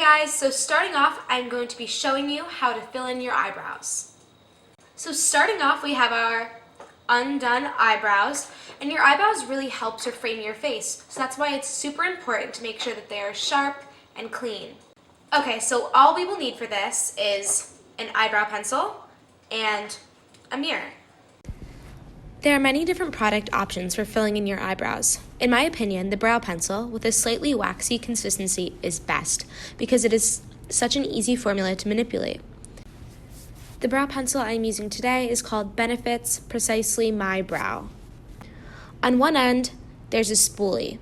guys, so starting off, I'm going to be showing you how to fill in your eyebrows. So starting off, we have our undone eyebrows, and your eyebrows really help to frame your face, so that's why it's super important to make sure that they are sharp and clean. Okay, so all we will need for this is an eyebrow pencil and a mirror. There are many different product options for filling in your eyebrows. In my opinion, the brow pencil with a slightly waxy consistency is best because it is such an easy formula to manipulate. The brow pencil I'm using today is called Benefits Precisely My Brow. On one end, there's a spoolie.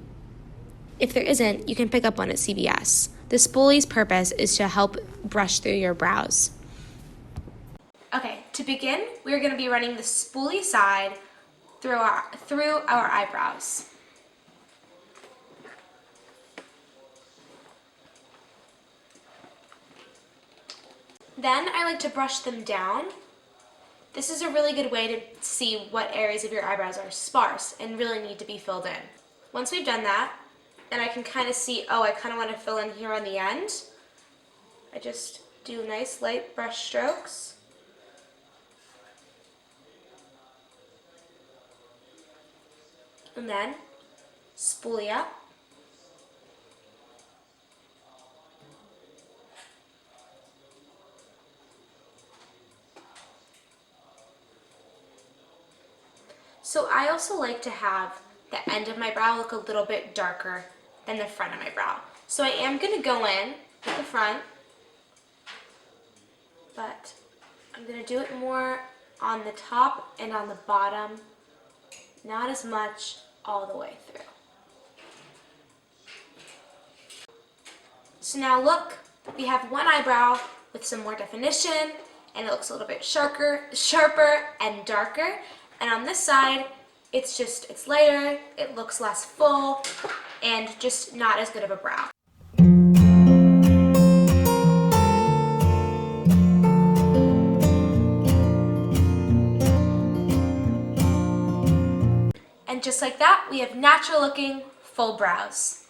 If there isn't, you can pick up one at CVS. The spoolie's purpose is to help brush through your brows. Okay, to begin, we're going to be running the spoolie side through our eyebrows. Then I like to brush them down. This is a really good way to see what areas of your eyebrows are sparse and really need to be filled in. Once we've done that, and I can kind of see, I kind of want to fill in here on the end, I just do nice light brush strokes. And then spoolie up. So I also like to have the end of my brow look a little bit darker than the front of my brow. So I am going to go in with the front, but I'm going to do it more on the top and on the bottom, not as much all the way through. So now look, we have one eyebrow with some more definition, and it looks a little bit sharper and darker. And on this side, it's lighter, it looks less full, and just not as good of a brow. And just like that, we have natural looking full brows.